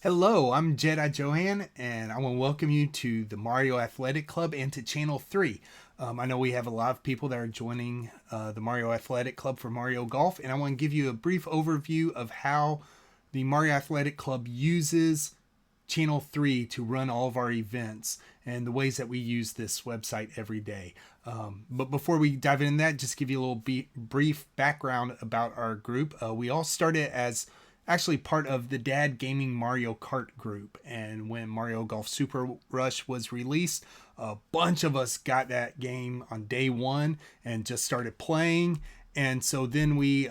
Hello, I'm Jedi Johan, and I want to welcome you to the Mario Athletic Club and to Channel 3. I know we have a lot of people that are joining the Mario Athletic Club for Mario Golf, and I want to give you a brief overview of how the Mario Athletic Club uses Channel 3 to run all of our events and the ways that we use this website every day. But before we dive into that, just give you a little brief background about our group. We all started as actually part of the Dad Gaming Mario Kart group. And when Mario Golf Super Rush was released, a bunch of us got that game on day one and just started playing. And so then we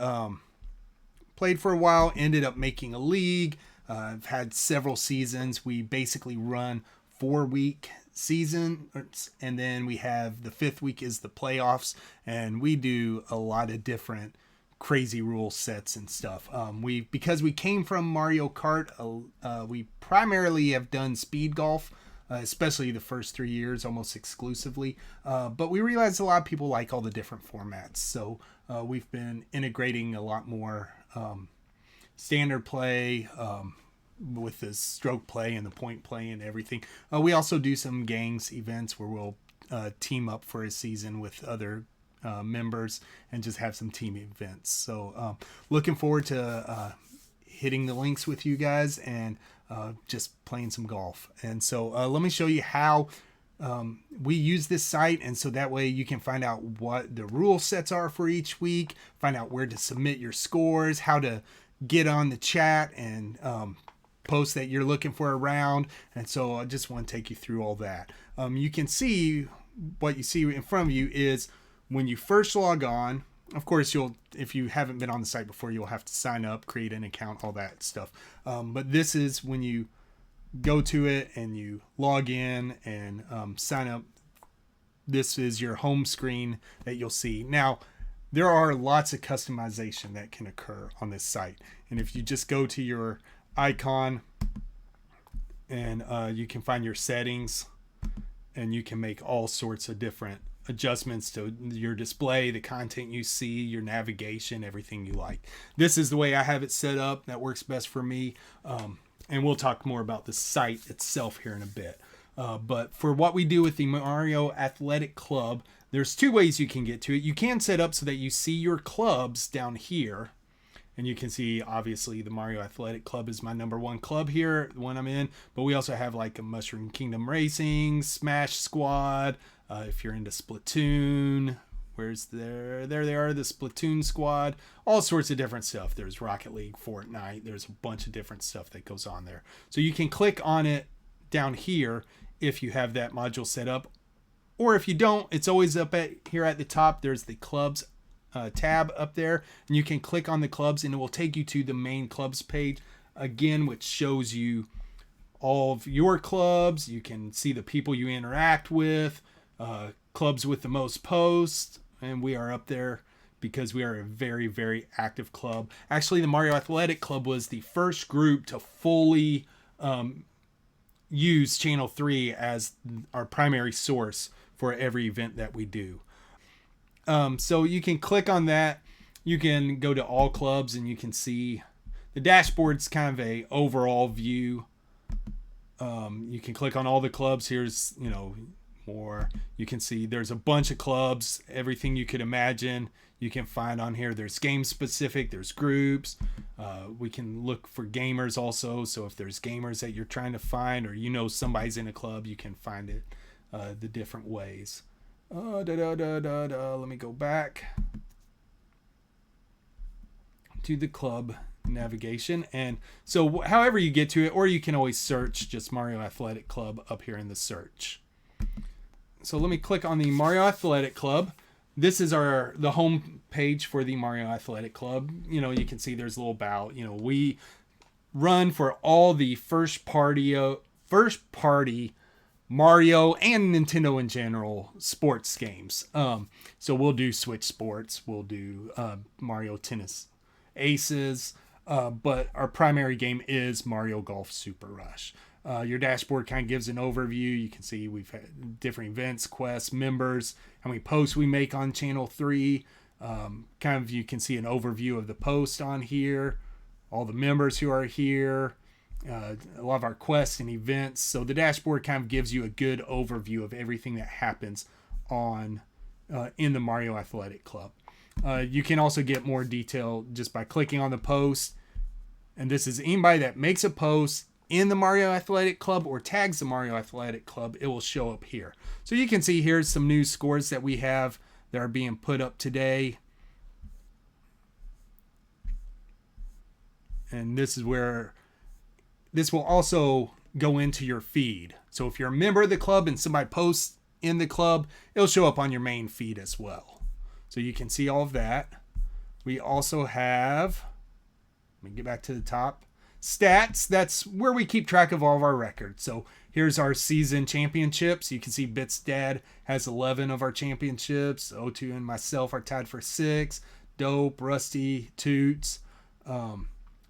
played for a while, ended up making a league. I've had several seasons. We basically run 4 week seasons, and then we have the fifth week is the playoffs, and we do a lot of different crazy rule sets and stuff. Because we came from Mario Kart, we primarily have done speed golf, especially the first 3 years, almost exclusively. But we realized a lot of people like all the different formats, so we've been integrating a lot more standard play. With the stroke play and the point play and everything. We also do some gangs events where we'll team up for a season with other members and just have some team events. So looking forward to hitting the links with you guys and just playing some golf. And so let me show you how we use this site, and so that way you can find out what the rule sets are for each week, find out where to submit your scores, how to get on the chat and post that you're looking for a round. And so I just want to take you through all that. You can see what you see in front of you is when you first log on. Of course, if you haven't been on the site before, you'll have to sign up, create an account, all that stuff. But this is when you go to it and you log in and sign up. This is your home screen that you'll see. Now, there are lots of customization that can occur on this site. And if you just go to your icon and you can find your settings, and you can make all sorts of different adjustments to your display, the content you see, your navigation, everything you like. This is the way I have it set up. That works best for me. And we'll talk more about the site itself here in a bit. But for what we do with the Mario Athletic Club, there's two ways you can get to it. You can set up so that you see your clubs down here. And you can see, obviously, the Mario Athletic Club is my number one club here, the one I'm in. But we also have like a Mushroom Kingdom Racing, Smash Squad. If you're into Splatoon, there they are, the Splatoon Squad. All sorts of different stuff. There's Rocket League, Fortnite. There's a bunch of different stuff that goes on there. So you can click on it down here if you have that module set up. Or if you don't, it's always up here at the top. There's the clubs tab up there, and you can click on the clubs and it will take you to the main clubs page again, which shows you all of your clubs. You can see the people you interact with, clubs with the most posts, and we are up there because we are a very, very active club. Actually, the Mario Athletic Club was the first group to fully use Channel 3 as our primary source for every event that we do. So you can click on that. You can go to all clubs and you can see the dashboard's kind of a overall view. You can click on all the clubs. Here's, more. You can see there's a bunch of clubs, everything you could imagine you can find on here. There's game specific, there's groups. We can look for gamers also. So if there's gamers that you're trying to find, or somebody's in a club, you can find it the different ways. Let me go back to the club navigation. And so however you get to it, or you can always search just Mario Athletic Club up here in the search. So let me click on the Mario Athletic Club. This is the home page for the Mario Athletic Club. You can see there's a little about, we run for all the first party Mario and Nintendo in general sports games. So we'll do Switch Sports, we'll do Mario Tennis Aces, but our primary game is Mario Golf Super Rush. Your dashboard kind of gives an overview. You can see we've had different events, quests, members, how many posts we make on Channel 3. You can see an overview of the post on here, all the members who are here. a lot of our quests and events. So the dashboard kind of gives you a good overview of everything that happens on in the Mario Athletic Club. You can also get more detail just by clicking on the post. And this is anybody that makes a post in the Mario Athletic Club or tags the Mario Athletic Club, it will show up here. So you can see here's some new scores that we have that are being put up today. And this is where this will also go into your feed. So if you're a member of the club and somebody posts in the club, it'll show up on your main feed as well. So you can see all of that. We also have, let me get back to the top, stats. That's where we keep track of all of our records. So here's our season championships. You can see Bit's dad has 11 of our championships. O2 and myself are tied for 6. Dope, Rusty, Toots.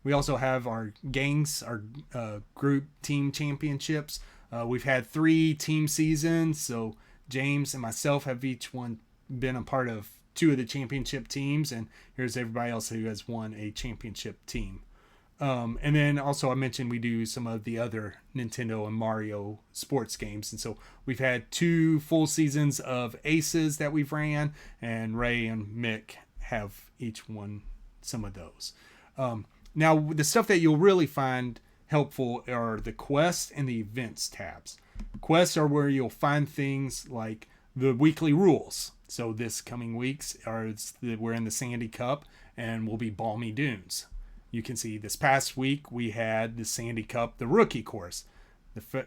We also have our gangs, our group team championships. We've had 3 team seasons. So James and myself have each one been a part of 2 of the championship teams. And here's everybody else who has won a championship team. And then also I mentioned we do some of the other Nintendo and Mario sports games. And so we've had 2 full seasons of Aces that we've ran, and Ray and Mick have each won some of those. Now, the stuff that you'll really find helpful are the quests and the events tabs. Quests are where you'll find things like the weekly rules. So this coming week's we're in the Sandy Cup and we'll be Balmy Dunes. You can see this past week we had the Sandy Cup, the rookie course.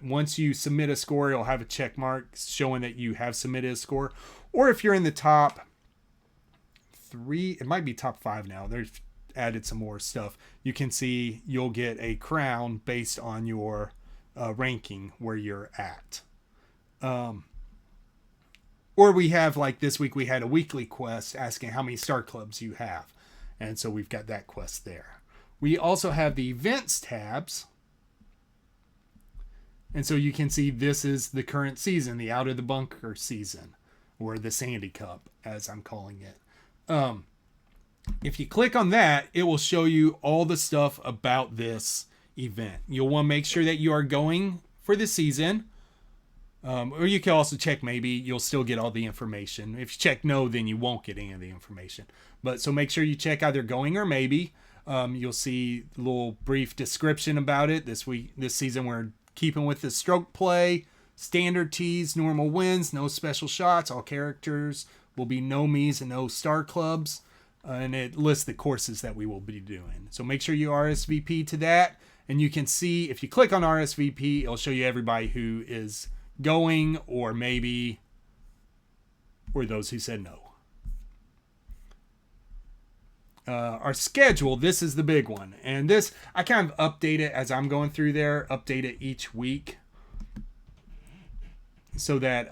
Once you submit a score, you'll have a check mark showing that you have submitted a score. Or if you're in the top 3, it might be top 5 now. They've added some more stuff. You can see you'll get a crown based on your ranking where you're at. Or we have, like this week, we had a weekly quest asking how many star clubs you have. And so we've got that quest there. We also have the events tabs. And so you can see this is the current season, the Out of the Bunker season, or the Sandy Cup, as I'm calling it. If you click on that, it will show you all the stuff about this event. You'll want to make sure that you are going for the season. Or you can also check maybe you'll still get all the information. If you check no, then you won't get any of the information. But so make sure you check either going or maybe. You'll see a little brief description about it. This season we're keeping with the stroke play, standard tees, normal wins, no special shots. All characters will be no me's and no star clubs. And it lists the courses that we will be doing. So make sure you RSVP to that. And you can see if you click on RSVP, it'll show you everybody who is going or maybe, or those who said no. Our schedule, this is the big one. And this, I kind of update it as I'm going through there, update it each week so that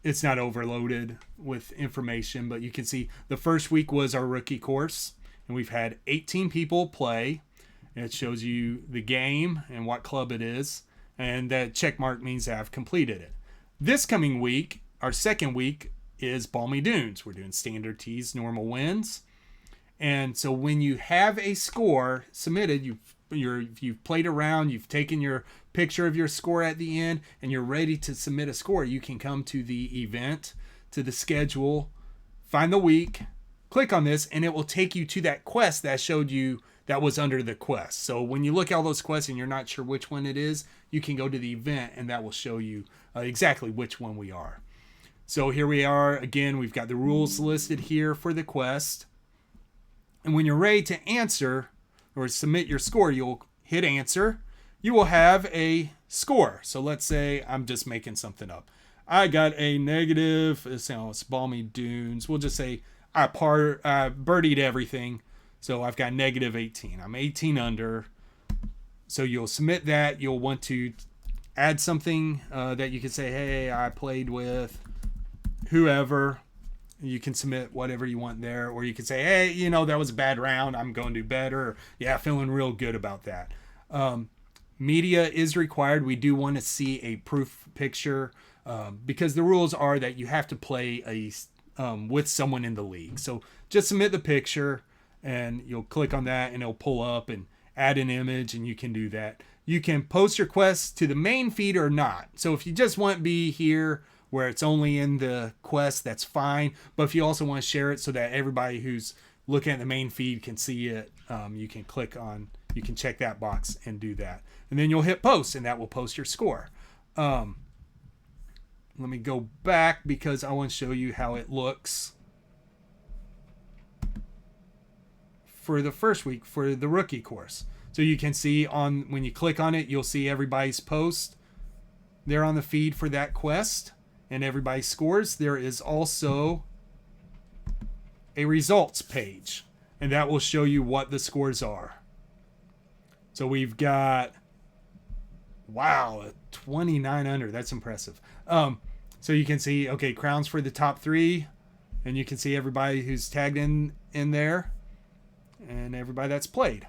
it's not overloaded with information. But you can see the first week was our rookie course, and we've had 18 people play. And it shows you the game and what club it is, and that check mark means that I've completed it. This coming week, our second week, is Balmy Dunes. We're doing standard tees, normal wins. And so when you have a score submitted, you've played around, you've taken your picture of your score at the end, and you're ready to submit a score, you can come to the event, to the schedule, find the week, click on this, and it will take you to that quest that showed you that was under the quest. So when you look at all those quests and you're not sure which one it is, you can go to the event and that will show you exactly which one we are. So here we are. Again, we've got the rules listed here for the quest. And when you're ready to answer or submit your score, you'll hit answer. You will have a score. So let's say I'm just making something up. I got a negative, it's Balmy Dunes. We'll just say I birdied everything. So I've got negative 18. I'm 18 under. So you'll submit that. You'll want to add something that you can say, hey, I played with whoever. You can submit whatever you want there. Or you can say, hey, that was a bad round. I'm going to do better. Or, yeah, feeling real good about that. Media is required. We do want to see a proof picture because the rules are that you have to play with someone in the league. So just submit the picture and you'll click on that and it'll pull up and add an image, and you can do that. You can post your quests to the main feed or not. So if you just want to be here where it's only in the quest, that's fine. But if you also want to share it so that everybody who's looking at the main feed can see it, you can you can check that box and do that. And then you'll hit post, and that will post your score. Let me go back because I want to show you how it looks for the first week for the rookie course. So you can see when you click on it, you'll see everybody's post there on the feed for that quest and everybody's scores. There is also a results page, and that will show you what the scores are. So we've got, wow, 29 under. That's impressive. So you can see, okay, crowns for the top 3, and you can see everybody who's tagged in there and everybody that's played.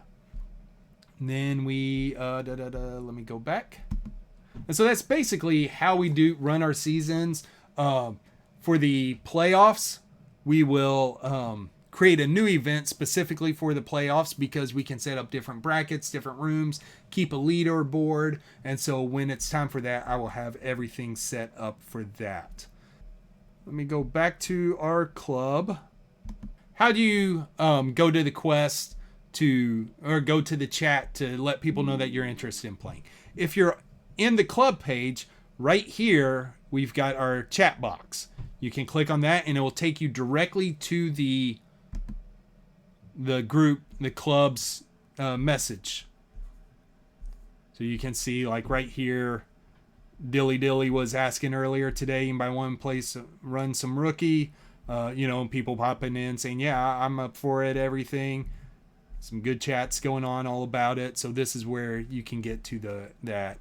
And then we let me go back. And so that's basically how we run our seasons. For the playoffs, we will create a new event specifically for the playoffs because we can set up different brackets, different rooms, keep a leaderboard. And so when it's time for that, I will have everything set up for that. Let me go back to our club. How do you go to the quest or go to the chat to let people know that you're interested in playing? If you're in the club page, right here, we've got our chat box. You can click on that and it will take you directly to the group, the club's message. So you can see, like right here, Dilly was asking earlier today, anybody want to run some rookie? People popping in saying, yeah, I'm up for it, everything. Some good chats going on all about it. So this is where you can get to that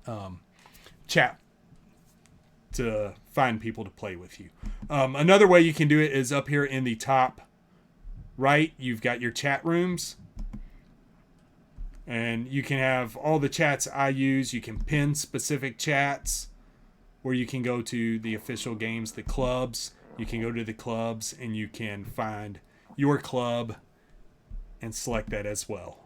chat to find people to play with you. Another way you can do it is up here in the top right. You've got your chat rooms. And you can have all the chats I use. You can pin specific chats, or you can go to the official games, the clubs. You can go to the clubs and you can find your club and select that as well.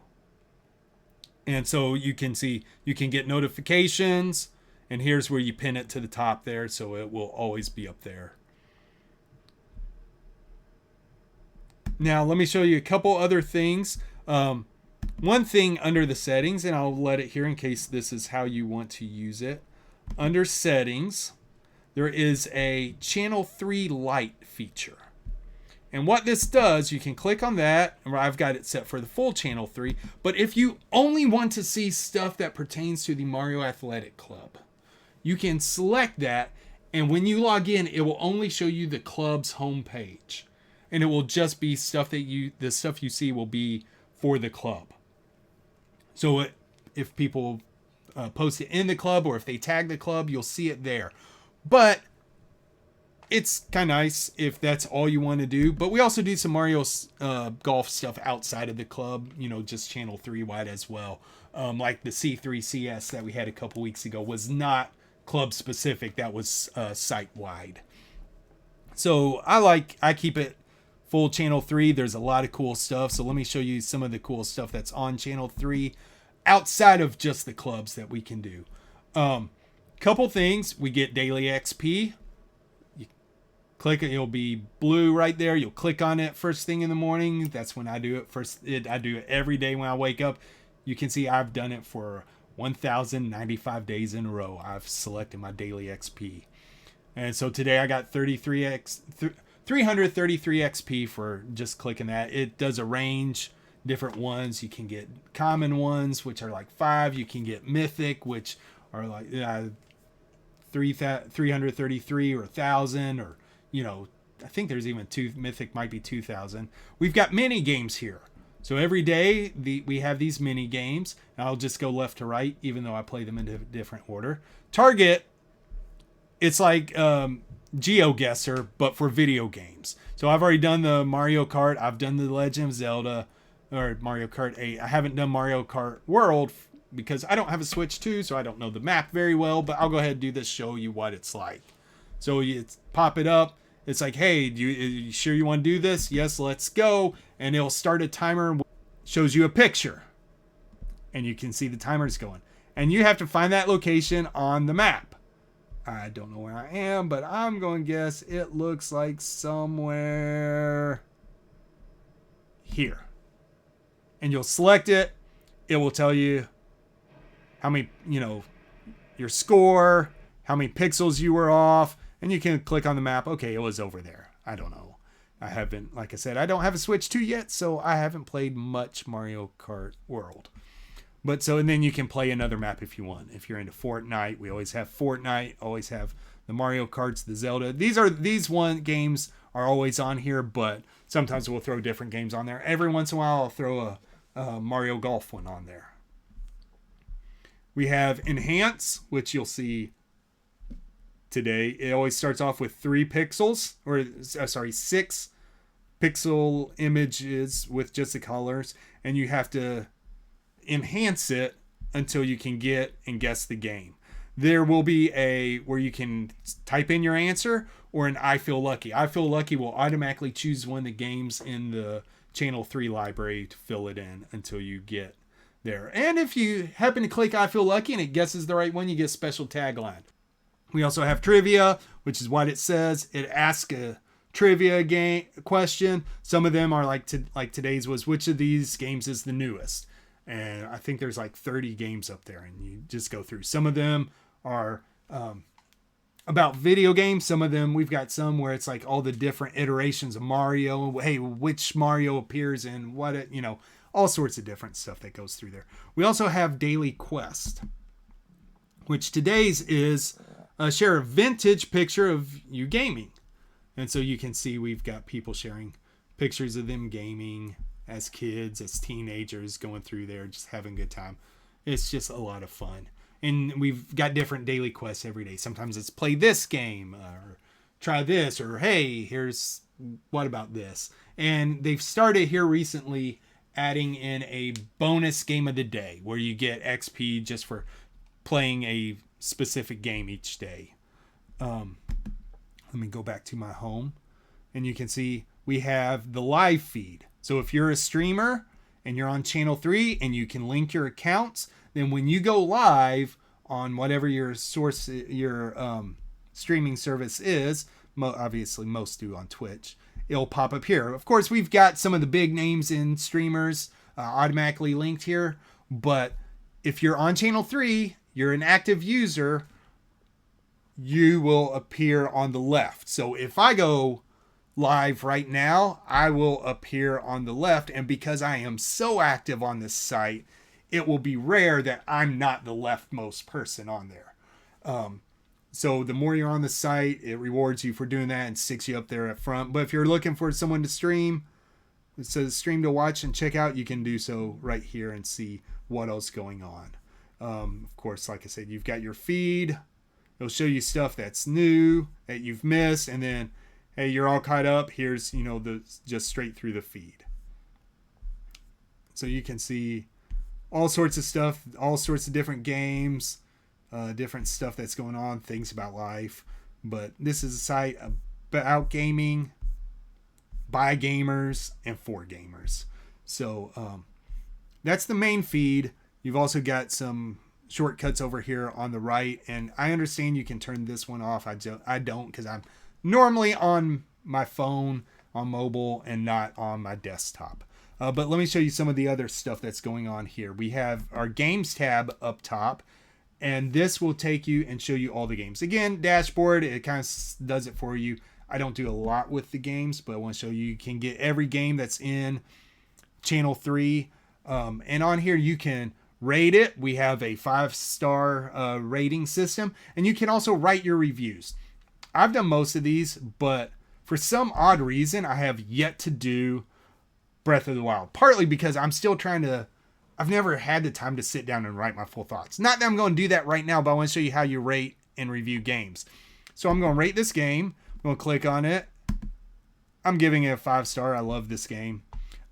And so you can see, you can get notifications, and here's where you pin it to the top there, so it will always be up there. Now let me show you a couple other things. One thing under the settings, and I'll let it here in case this is how you want to use it. Under settings, there is a Channel 3 Lite feature. And what this does, you can click on that. I've got it set for the full Channel 3. But if you only want to see stuff that pertains to the Mario Athletic Club, you can select that. And when you log in, it will only show you the club's homepage. And it will just be stuff the stuff you see will be for the club. So if people post it in the club or if they tag the club, you'll see it there. But it's kind of nice if that's all you want to do. But we also do some Mario Golf stuff outside of the club, just Channel 3 wide as well. Like the C3CS that we had a couple weeks ago was not club specific. That was site wide. So I keep it full Channel 3. There's a lot of cool stuff. So let me show you some of the cool stuff that's on Channel 3 outside of just the clubs that we can do. Couple things. We get daily XP. You click it, it'll be blue right there. You'll click on it first thing in the morning. That's when I do it. I do it every day when I wake up. You can see I've done it for 1,095 days in a row. I've selected my daily XP. And so today I got 333 XP for just clicking that. It does a range, different ones. You can get common ones, which are like 5. You can get mythic, which are like 333 or 1,000, or I think there's even mythic might be 2,000. We've got mini games here. So every day we have these mini games. And I'll just go left to right, even though I play them in a different order. Target, it's like GeoGuessr, but for video games. So I've already done the Mario Kart. I've done the Legend of Zelda, or Mario Kart 8. I haven't done Mario Kart World because I don't have a Switch 2, so I don't know the map very well. But I'll go ahead and do this, show you what it's like. So you pop it up. It's like, hey, are you sure you want to do this? Yes, let's go. And it'll start a timer. Shows you a picture. and you can see the timers going. And you have to find that location on the map. I don't know where I am, but I'm going to guess it looks like somewhere here. And you'll select it. It will tell you how many, your score, how many pixels you were off, and you can click on the map. Okay, it was over there. I don't know. I haven't, like I said, I don't have a Switch 2 yet, so I haven't played much Mario Kart World. But so, and then you can play another map if you want. If you're into Fortnite, we always have Fortnite, always have the Mario Karts, the Zelda. These games are always on here, but sometimes we'll throw different games on there. Every once in a while, I'll throw a Mario Golf one on there. We have Enhance, which you'll see today. It always starts off with 6 pixel images with just the colors, and you have to enhance it until you can get and guess the game. There will be where you can type in your answer, or an I Feel Lucky. I Feel Lucky will automatically choose one of the games in the Channel 3 library to fill it in until you get there. And if you happen to click I Feel Lucky and it guesses the right one, you get a special tagline. We also have trivia, which is what it says. It asks a trivia game question. Some of them are like today's was, which of these games is the newest? And I think there's like 30 games up there, and you just go through. Some of them are about video games. Some of them, we've got some where it's like all the different iterations of Mario. Hey, which Mario appears in what, all sorts of different stuff that goes through there. We also have Daily Quest, which today's is share a vintage picture of you gaming. And so you can see we've got people sharing pictures of them gaming as kids, as teenagers, going through there, just having a good time. It's just a lot of fun. And we've got different daily quests every day. Sometimes it's play this game, or try this, or hey, here's what about this. And they've started here recently adding in a bonus game of the day where you get XP just for playing a specific game each day. Let me go back to my home, and you can see we have the live feed. So if you're a streamer and you're on Channel 3 and you can link your accounts, then when you go live on whatever your streaming service is, obviously most do on Twitch, it'll pop up here. Of course, we've got some of the big names in streamers automatically linked here, but if you're on Channel 3, you're an active user, you will appear on the left. So if I go live right now, I will appear on the left, and because I am so active on this site, it will be rare that I'm not the leftmost person on there. So the more you're on the site, it rewards you for doing that and sticks you up there at front. But if you're looking for someone to stream, it says stream to watch and check out, you can do so right here and see what else is going on. Of course, like I said, you've got your feed. It'll show you stuff that's new that you've missed, and then hey, you're all caught up. Here's, just straight through the feed. So you can see all sorts of stuff, all sorts of different games, different stuff that's going on, things about life. But this is a site about gaming, by gamers, and for gamers. So that's the main feed. You've also got some shortcuts over here on the right. And I understand you can turn this one off. I don't, because I'm normally on my phone, on mobile, and not on my desktop. But let me show you some of the other stuff that's going on here. We have our games tab up top, and this will take you and show you all the games. Again, dashboard, it kind of does it for you. I don't do a lot with the games, but I want to show you can get every game that's in Channel 3. And on here, you can rate it. We have a 5-star rating system, and you can also write your reviews. I've done most of these, but for some odd reason, I have yet to do Breath of the Wild. Partly because I'm still I've never had the time to sit down and write my full thoughts. Not that I'm going to do that right now, but I want to show you how you rate and review games. So I'm going to rate this game. I'm going to click on it. I'm giving it a 5-star. I love this game.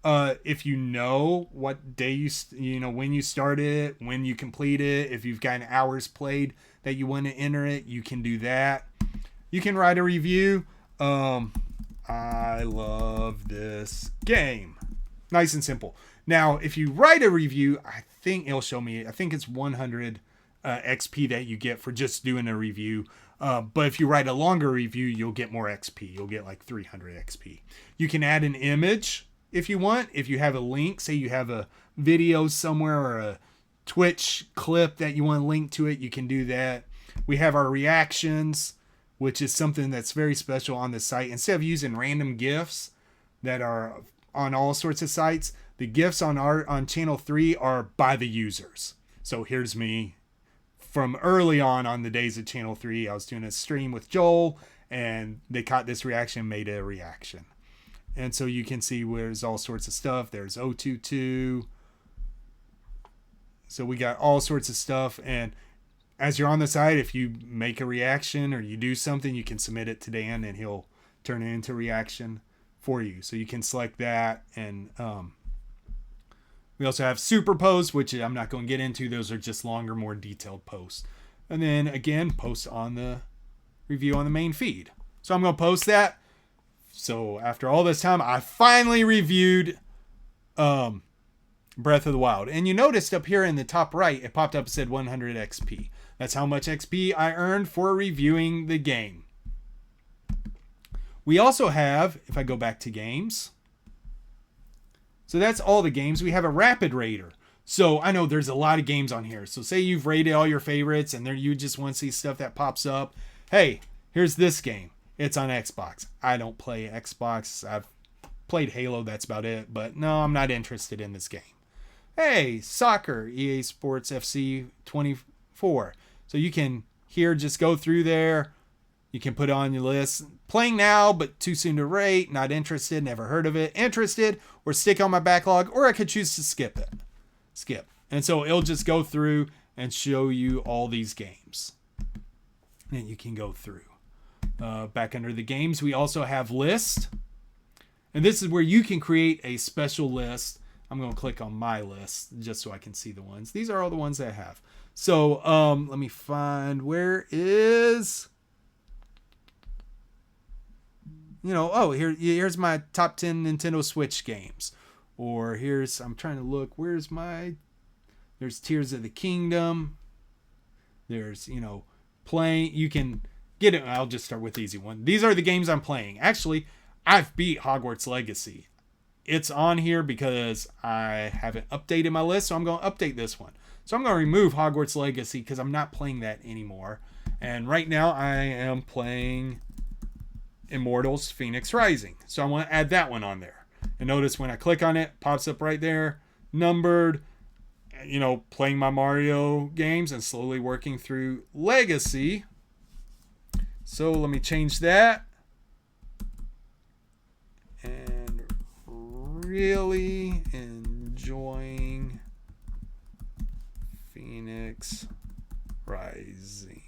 If you know what day when you started it, when you complete it, if you've got hours played that you want to enter it, you can do that. You can write a review. I love this game. Nice and simple. Now, if you write a review, I think it'll show me. I think it's 100 XP that you get for just doing a review. But if you write a longer review, you'll get more XP. You'll get like 300 XP. You can add an image if you want. If you have a link, say you have a video somewhere or a Twitch clip that you want to link to it, you can do that. We have our reactions, which is something that's very special on the site. Instead of using random GIFs that are on all sorts of sites, the GIFs on channel 3 are by the users. So here's me from early on the days of channel 3. I was doing a stream with Joel, and they caught this reaction and made a reaction. And so you can see where there's all sorts of stuff. There's 022. So we got all sorts of stuff. And as you're on the site, if you make a reaction or you do something, you can submit it to Dan and he'll turn it into a reaction for you. So you can select that. And we also have super posts, which I'm not going to get into. Those are just longer, more detailed posts. And then again, post on the review on the main feed. So I'm going to post that. So after all this time, I finally reviewed Breath of the Wild. And you noticed up here in the top right, it popped up and said 100 XP. That's how much XP I earned for reviewing the game. We also have, if I go back to games, so that's all the games. We have a rapid rater. So I know there's a lot of games on here. So say you've rated all your favorites and there you just want to see stuff that pops up. Hey, here's this game. It's on Xbox. I don't play Xbox. I've played Halo. That's about it. But no, I'm not interested in this game. Hey, soccer, EA Sports FC 24. So you can here just go through there. You can put it on your list. Playing now, but too soon to rate. Not interested. Never heard of it. Interested, or stick on my backlog, or I could choose to skip it. Skip. And so it'll just go through and show you all these games. And you can go through. Back under the games, we also have list. And this is where you can create a special list. I'm going to click on my list just so I can see the ones. These are all the ones that I have. So let me find where is, here's my top 10 Nintendo Switch games. Or I'm trying to look, there's Tears of the Kingdom. There's, playing, you can get it. I'll just start with the easy one. These are the games I'm playing. Actually, I've beat Hogwarts Legacy. It's on here because I haven't updated my list, so I'm going to update this one. So I'm going to remove Hogwarts Legacy because I'm not playing that anymore. And right now I am playing Immortals Phoenix Rising. So I want to add that one on there. And notice when I click on it, it pops up right there, numbered, playing my Mario games and slowly working through Legacy. So let me change that. And really enjoying Phoenix Rising.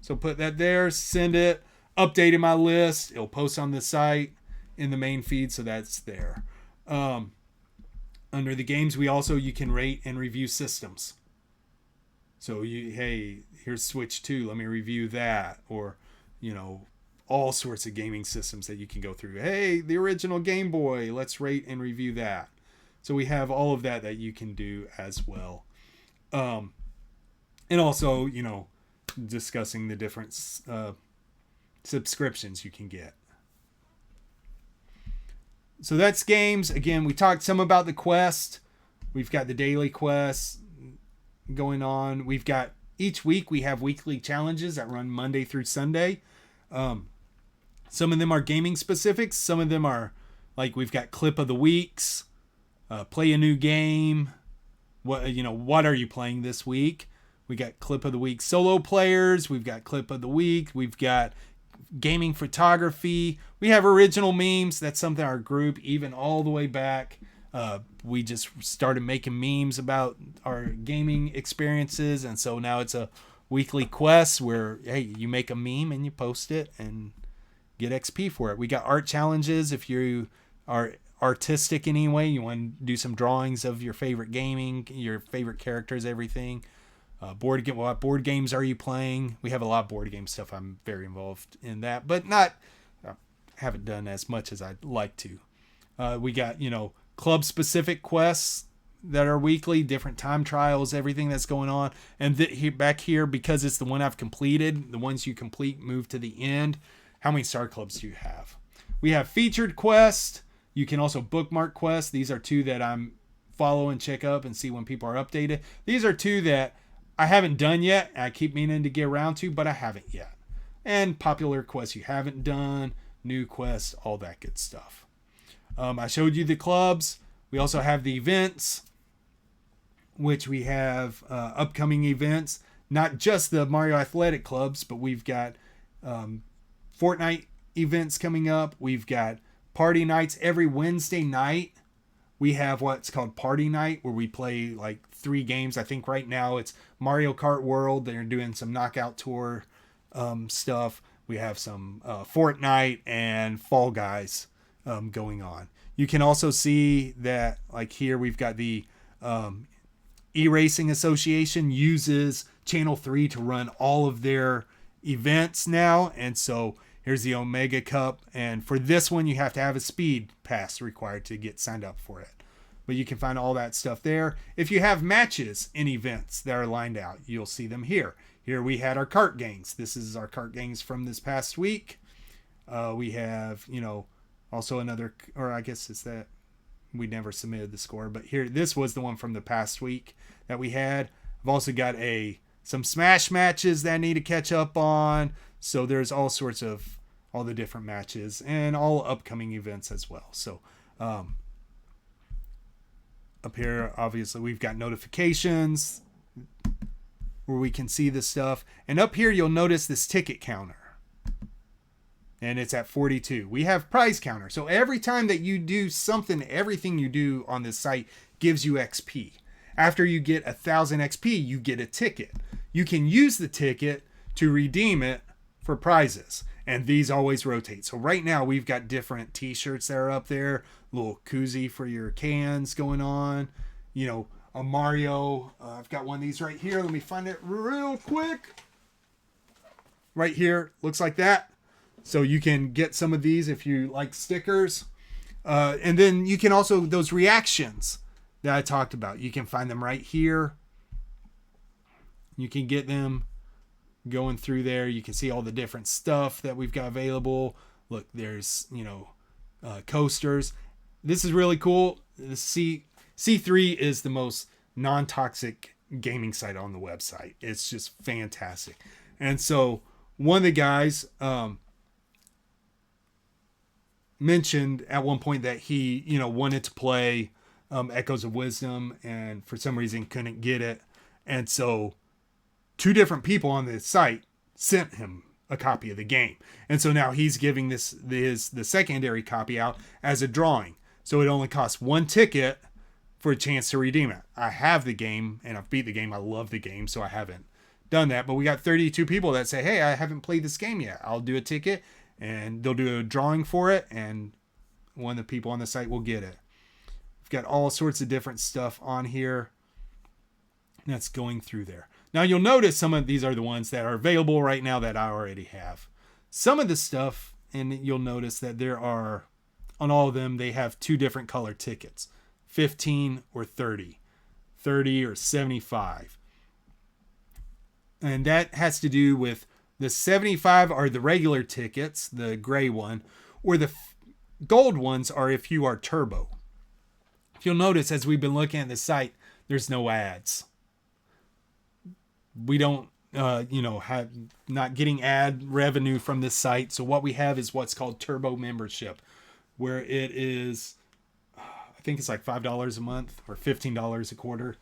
So put that there, send it, updating my list. It'll post on the site in the main feed, so that's there. Under the games, you can rate and review systems. So here's Switch 2, let me review that. Or, all sorts of gaming systems that you can go through. Hey, the original Game Boy, let's rate and review that. So we have all of that you can do as well. And also, discussing the different subscriptions you can get. So that's games. Again, we talked some about the quest. We've got the daily quests going on. We've got, each week we have weekly challenges that run Monday through Sunday. Some of them are gaming specific. Some of them are like, we've got clip of the weeks, play a new game. What are you playing this week? We got clip of the week solo players. We've got clip of the week. We've got gaming photography. We have original memes. That's something our group, even all the way back, we just started making memes about our gaming experiences. And so now it's a weekly quest where, hey, you make a meme and you post it and get XP for it. We got art challenges. If you are artistic in any way, you want to do some drawings of your favorite gaming, your favorite characters, everything. What board games are you playing? We have a lot of board game stuff. I'm very involved in that, but haven't done as much as I'd like to. We got, club specific quests that are weekly, different time trials, everything that's going on. And back here, because it's the one I've completed, the ones you complete move to the end. How many star clubs do you have? We have featured quest. You can also bookmark quests. These are 2 that I'm follow and check up and see when people are updated. These are 2 that I haven't done yet. I keep meaning to get around to, but I haven't yet. And popular quests you haven't done, new quests, all that good stuff. I showed you the clubs. We also have the events, which we have upcoming events. Not just the Mario Athletic clubs, but we've got Fortnite events coming up. We've got party nights every Wednesday night. We have what's called Party Night, where we play like 3 games. I think right now it's Mario Kart World. They're doing some Knockout Tour stuff. We have some Fortnite and Fall Guys going on. You can also see that, like here, we've got the E-Racing Association uses Channel 3 to run all of their events now. And so here's the Omega Cup. And for this one, you have to have a speed pass required to get signed up for it. But you can find all that stuff there. If you have matches in events that are lined out, you'll see them here. Here we had our kart gangs. This is our kart gangs from this past week. We have, also another, or I guess it's that we never submitted the score. But here, this was the one from the past week that we had. I've also got some Smash matches that I need to catch up on. So there's all sorts of all the different matches and all upcoming events as well. So up here, obviously, we've got notifications where we can see this stuff. And up here, you'll notice this ticket counter. And it's at 42. We have prize counter. So every time that you do something, everything you do on this site gives you XP. After you get 1,000 XP, you get a ticket. You can use the ticket to redeem it for prizes. And these always rotate. So right now we've got different t-shirts that are up there. Little koozie for your cans going on. A Mario. I've got one of these right here. Let me find it real quick. Right here. Looks like that. So you can get some of these if you like stickers. And then you can also, those reactions that I talked about, you can find them right here. You can get them going through there. You can see all the different stuff that we've got available. Look, there's, coasters. This is really cool. The C3 is the most non-toxic gaming site on the website. It's just fantastic. And so one of the guys mentioned at one point that he, wanted to play Echoes of Wisdom and for some reason couldn't get it. And so 2 different people on the site sent him a copy of the game. And so now he's giving the secondary copy out as a drawing. So it only costs 1 ticket for a chance to redeem it. I have the game and I've beat the game. I love the game, so I haven't done that. But we got 32 people that say, hey, I haven't played this game yet. I'll do a ticket and they'll do a drawing for it. And one of the people on the site will get it. We've got all sorts of different stuff on here that's going through there. Now you'll notice some of these are the ones that are available right now that I already have. Some of the stuff, and you'll notice that there are, on all of them, they have 2 different color tickets, 15 or 30, 30 or 75. And that has to do with the 75 are the regular tickets, the gray one, or the gold ones are if you are turbo. If you'll notice, as we've been looking at the site, there's no ads. We don't, have not getting ad revenue from this site. So what we have is what's called turbo membership, where it is, I think it's like $5 a month or $15 a quarter,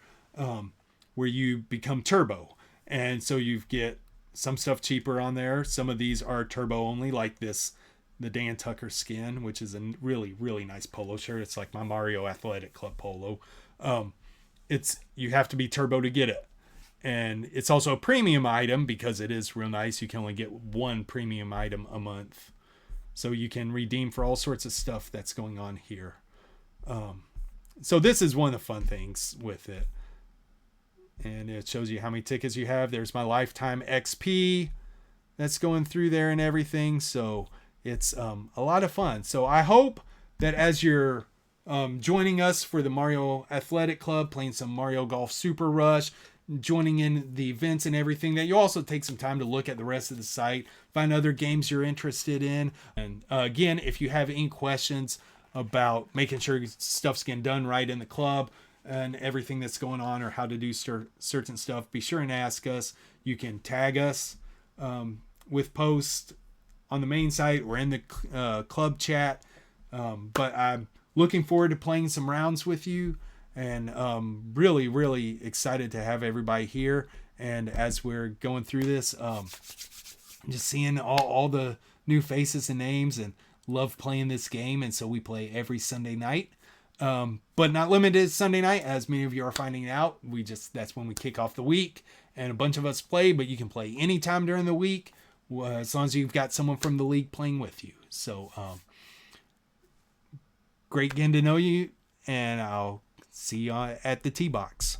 where you become turbo. And so you get some stuff cheaper on there. Some of these are turbo only, like this, the Dan Tucker skin, which is a really, really nice polo shirt. It's like my Mario Athletic Club polo. You have to be turbo to get it. And it's also a premium item because it is real nice. You can only get 1 premium item a month. So you can redeem for all sorts of stuff that's going on here. So this is one of the fun things with it. And it shows you how many tickets you have. There's my lifetime XP that's going through there and everything. So it's a lot of fun. So I hope that as you're joining us for the Mario Athletic Club, playing some Mario Golf Super Rush, joining in the events and everything, that you also take some time to look at the rest of the site, find other games you're interested in. And again, if you have any questions about making sure stuff's getting done right in the club and everything that's going on, or how to do certain stuff, be sure and ask us. You can tag us with posts on the main site or in the club chat. But I'm looking forward to playing some rounds with you, and really, really excited to have everybody here. And as we're going through this, just seeing all the new faces and names, and love playing this game. And so we play every Sunday night, but not limited to Sunday night, as many of you are finding out. That's when we kick off the week, and a bunch of us play, but you can play anytime during the week, as long as you've got someone from the league playing with you. So great getting to know you, and I'll see you at the tee box.